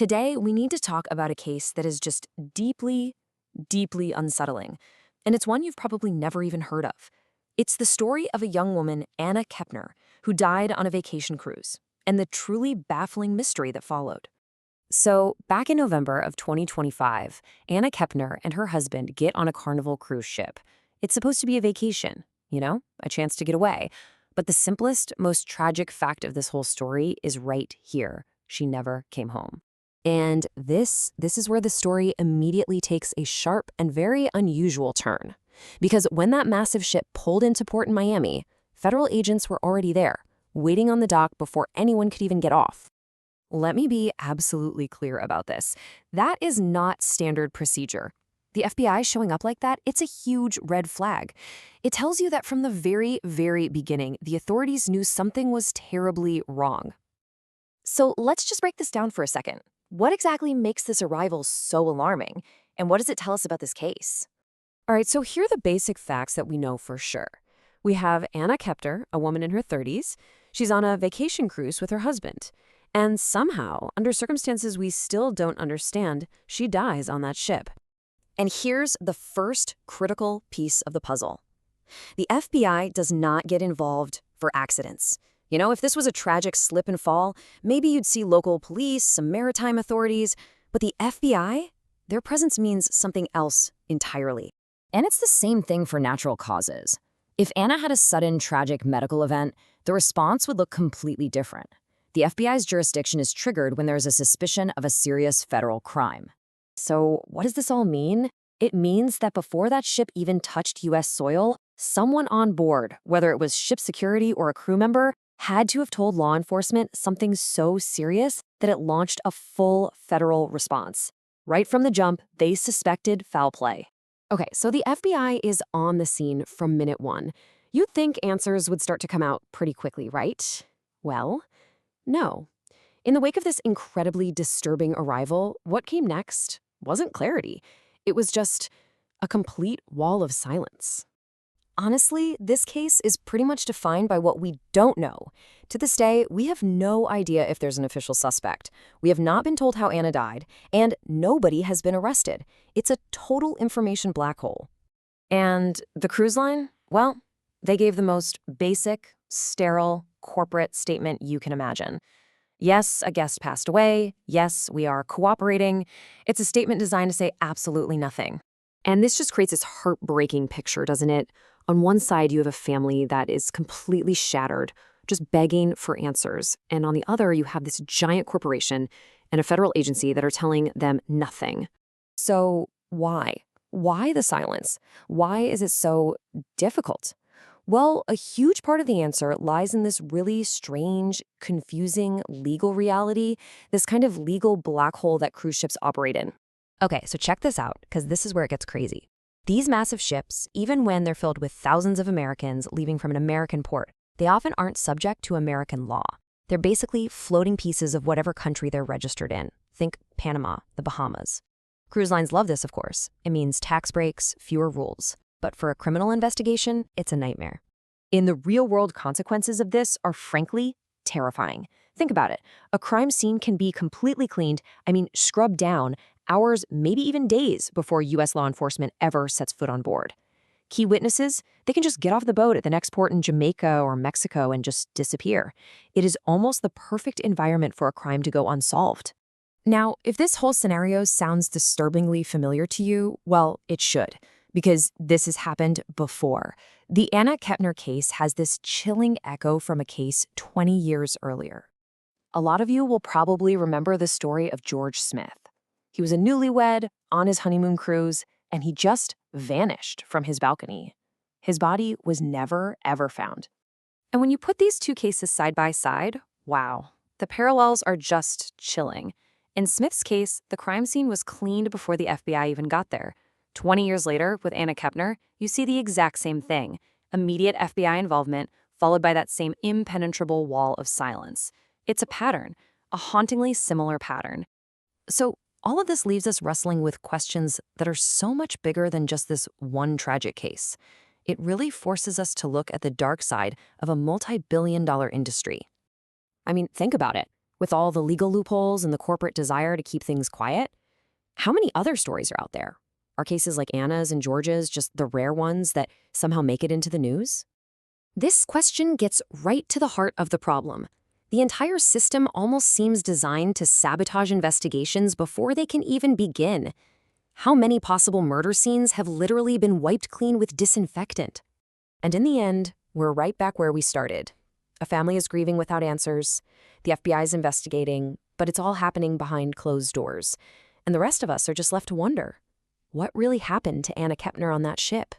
Today, we need to talk about a case that is just deeply, deeply unsettling, and it's one you've probably never even heard of. It's the story of a young woman, Anna Kepner, who died on a vacation cruise, and the truly baffling mystery that followed. So, back in November of 2025, Anna Kepner and her husband get on a Carnival cruise ship. It's supposed to be a vacation, a chance to get away. But the simplest, most tragic fact of this whole story is right here. She never came home. And this is where the story immediately takes a sharp and very unusual turn. Because when that massive ship pulled into port in Miami, federal agents were already there, waiting on the dock before anyone could even get off. Let me be absolutely clear about this. That is not standard procedure. The FBI showing up like that, it's a huge red flag. It tells you that from the very, very beginning, the authorities knew something was terribly wrong. So let's just break this down for a second. What exactly makes this arrival so alarming? And what does it tell us about this case? All right, so here are the basic facts that we know for sure. We have Anna Kepner, a woman in her 30s. She's on a vacation cruise with her husband. And somehow, under circumstances we still don't understand, she dies on that ship. And here's the first critical piece of the puzzle. The FBI does not get involved for accidents. If this was a tragic slip and fall, maybe you'd see local police, some maritime authorities, but the FBI, their presence means something else entirely. And it's the same thing for natural causes. If Anna had a sudden tragic medical event, the response would look completely different. The FBI's jurisdiction is triggered when there is a suspicion of a serious federal crime. So what does this all mean? It means that before that ship even touched U.S. soil, someone on board, whether it was ship security or a crew member, had to have told law enforcement something so serious that it launched a full federal response. Right from the jump, they suspected foul play. Okay, so the FBI is on the scene from minute one. You'd think answers would start to come out pretty quickly, right? Well, no. In the wake of this incredibly disturbing arrival, what came next wasn't clarity. It was just a complete wall of silence. Honestly, this case is pretty much defined by what we don't know. To this day, we have no idea if there's an official suspect. We have not been told how Anna died, and nobody has been arrested. It's a total information black hole. And the cruise line? Well, they gave the most basic, sterile, corporate statement you can imagine. Yes, a guest passed away. Yes, we are cooperating. It's a statement designed to say absolutely nothing. And this just creates this heartbreaking picture, doesn't it? On one side, you have a family that is completely shattered, just begging for answers. And on the other, you have this giant corporation and a federal agency that are telling them nothing. So why? Why the silence? Why is it so difficult? Well, a huge part of the answer lies in this really strange, confusing legal reality, this kind of legal black hole that cruise ships operate in. Okay, so check this out, because this is where it gets crazy. These massive ships, even when they're filled with thousands of Americans leaving from an American port, they often aren't subject to American law. They're basically floating pieces of whatever country they're registered in. Think Panama, the Bahamas. Cruise lines love this, of course. It means tax breaks, fewer rules. But for a criminal investigation, it's a nightmare. In the real-world consequences of this are frankly terrifying. Think about it. A crime scene can be completely cleaned, scrubbed down, hours, maybe even days before U.S. law enforcement ever sets foot on board. Key witnesses, they can just get off the boat at the next port in Jamaica or Mexico and just disappear. It is almost the perfect environment for a crime to go unsolved. Now, if this whole scenario sounds disturbingly familiar to you, well, it should, because this has happened before. The Anna Kepner case has this chilling echo from a case 20 years earlier. A lot of you will probably remember the story of George Smith. He was a newlywed on his honeymoon cruise, and he just vanished from his balcony. His body was never, ever found. And when you put these two cases side by side, wow, the parallels are just chilling. In Smith's case, the crime scene was cleaned before the FBI even got there. 20 years later, with Anna Kepner, you see the exact same thing. Immediate FBI involvement, followed by that same impenetrable wall of silence. It's a pattern, a hauntingly similar pattern. So all of this leaves us wrestling with questions that are so much bigger than just this one tragic case. It really forces us to look at the dark side of a multi-billion-dollar industry. Think about it. With all the legal loopholes and the corporate desire to keep things quiet, how many other stories are out there? Are cases like Anna's and George's just the rare ones that somehow make it into the news? This question gets right to the heart of the problem. The entire system almost seems designed to sabotage investigations before they can even begin. How many possible murder scenes have literally been wiped clean with disinfectant? And in the end, we're right back where we started. A family is grieving without answers. The FBI is investigating, but it's all happening behind closed doors. And the rest of us are just left to wonder, what really happened to Anna Kepner on that ship?